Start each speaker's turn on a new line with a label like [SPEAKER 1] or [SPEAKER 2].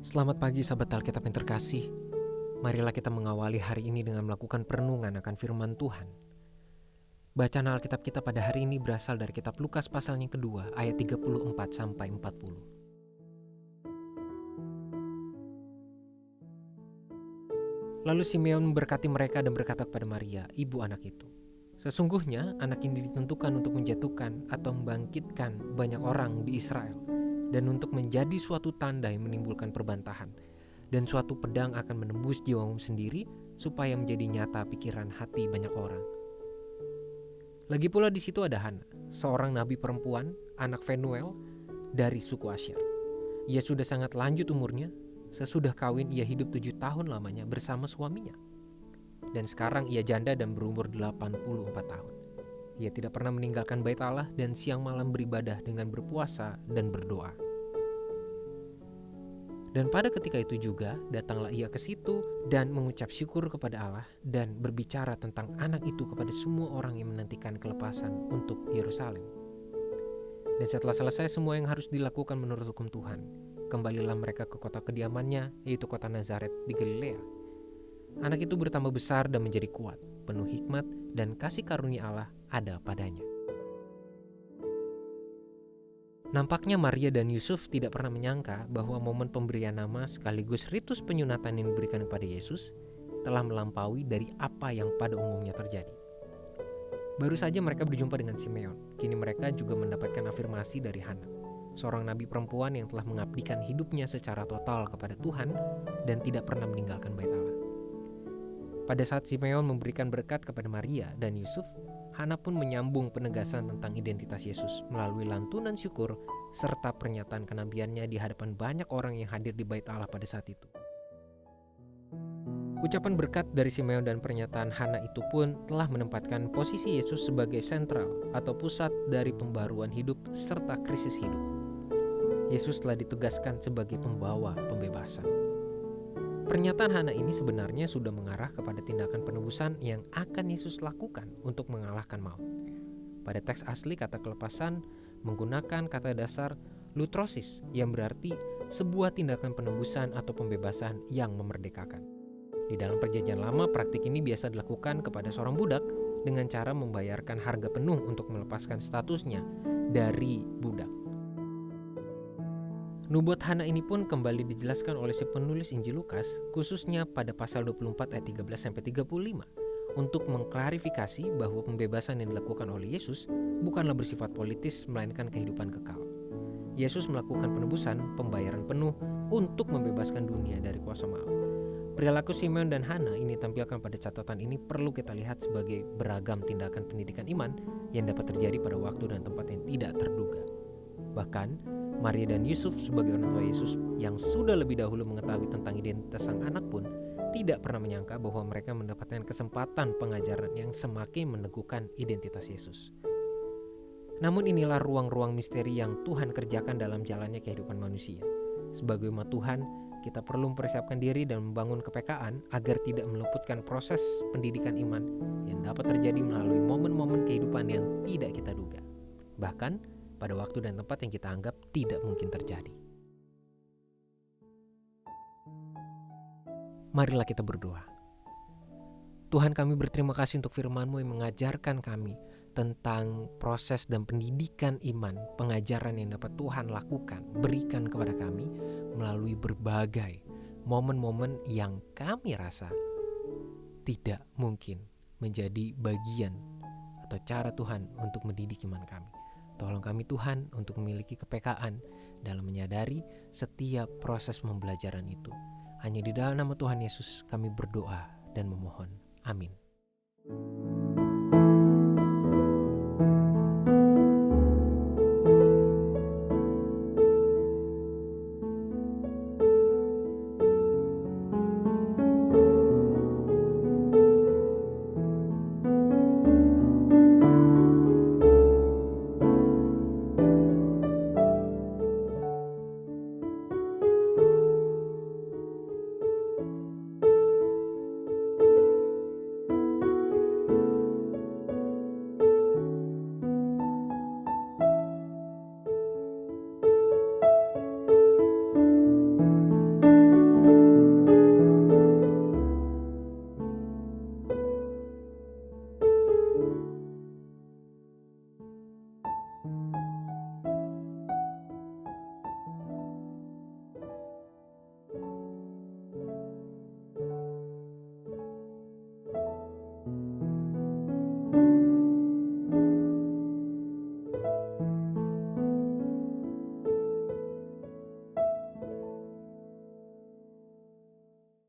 [SPEAKER 1] Selamat pagi sahabat Alkitab yang terkasih. Marilah kita mengawali hari ini dengan melakukan perenungan akan firman Tuhan. Bacaan Alkitab kita pada hari ini berasal dari kitab Lukas pasal yang kedua ayat 34 sampai 40. Lalu Simeon memberkati mereka dan berkata kepada Maria, ibu anak itu, sesungguhnya anak ini ditentukan untuk menjatuhkan atau membangkitkan banyak orang di Israel, dan untuk menjadi suatu tanda yang menimbulkan perbantahan, dan suatu pedang akan menembus jiwamu sendiri, supaya menjadi nyata pikiran hati banyak orang. Lagi pula di situ ada Hana, seorang nabi perempuan, anak Fenuel dari suku Asyir. Ia sudah sangat lanjut umurnya. Sesudah kawin ia hidup 7 tahun lamanya bersama suaminya. Dan sekarang ia janda dan berumur 84 tahun. Ia tidak pernah meninggalkan bait Allah dan siang malam beribadah dengan berpuasa dan berdoa. Dan pada ketika itu juga datanglah ia ke situ dan mengucap syukur kepada Allah dan berbicara tentang anak itu kepada semua orang yang menantikan kelepasan untuk Yerusalem. Dan setelah selesai semua yang harus dilakukan menurut hukum Tuhan, kembalilah mereka ke kota kediamannya, yaitu kota Nazaret di Galilea. Anak itu bertambah besar dan menjadi kuat, penuh hikmat dan kasih karunia Allah ada padanya. Nampaknya Maria dan Yusuf tidak pernah menyangka bahwa momen pemberian nama sekaligus ritus penyunatan yang diberikan kepada Yesus telah melampaui dari apa yang pada umumnya terjadi. Baru saja mereka berjumpa dengan Simeon, kini mereka juga mendapatkan afirmasi dari Hana, seorang nabi perempuan yang telah mengabdikan hidupnya secara total kepada Tuhan dan tidak pernah meninggalkan bait Allah. Pada saat Simeon memberikan berkat kepada Maria dan Yusuf, Hana pun menyambung penegasan tentang identitas Yesus melalui lantunan syukur serta pernyataan kenabiannya di hadapan banyak orang yang hadir di bait Allah pada saat itu. Ucapan berkat dari Simeon dan pernyataan Hana itu pun telah menempatkan posisi Yesus sebagai sentral atau pusat dari pembaruan hidup serta krisis hidup. Yesus telah ditegaskan sebagai pembawa pembebasan. Pernyataan Hana ini sebenarnya sudah mengarah kepada tindakan penebusan yang akan Yesus lakukan untuk mengalahkan maut. Pada teks asli kata kelepasan menggunakan kata dasar lutrosis yang berarti sebuah tindakan penebusan atau pembebasan yang memerdekakan. Di dalam perjanjian lama, praktik ini biasa dilakukan kepada seorang budak dengan cara membayarkan harga penuh untuk melepaskan statusnya dari budak. Nubuat Hana ini pun kembali dijelaskan oleh si penulis Injil Lukas, khususnya pada pasal 24 ayat 13-35, untuk mengklarifikasi bahwa pembebasan yang dilakukan oleh Yesus bukanlah bersifat politis, melainkan kehidupan kekal. Yesus melakukan penebusan, pembayaran penuh untuk membebaskan dunia dari kuasa maut. Perilaku Simeon dan Hana ini tampilkan pada catatan ini perlu kita lihat sebagai beragam tindakan pendidikan iman yang dapat terjadi pada waktu dan tempat yang tidak terduga. Bahkan, Maria dan Yusuf sebagai orang tua Yesus yang sudah lebih dahulu mengetahui tentang identitas sang anak pun tidak pernah menyangka bahwa mereka mendapatkan kesempatan pengajaran yang semakin meneguhkan identitas Yesus. Namun inilah ruang-ruang misteri yang Tuhan kerjakan dalam jalannya kehidupan manusia. Sebagai umat Tuhan, kita perlu mempersiapkan diri dan membangun kepekaan agar tidak meluputkan proses pendidikan iman yang dapat terjadi melalui momen-momen kehidupan yang tidak kita duga. Bahkan pada waktu dan tempat yang kita anggap tidak mungkin terjadi. Marilah kita berdoa. Tuhan, kami berterima kasih untuk firman-Mu yang mengajarkan kami tentang proses dan pendidikan iman, pengajaran yang dapat Tuhan lakukan, berikan kepada kami melalui berbagai momen-momen yang kami rasa tidak mungkin menjadi bagian atau cara Tuhan untuk mendidik iman kami. Tolong kami Tuhan untuk memiliki kepekaan dalam menyadari setiap proses pembelajaran itu. Hanya di dalam nama Tuhan Yesus kami berdoa dan memohon. Amin.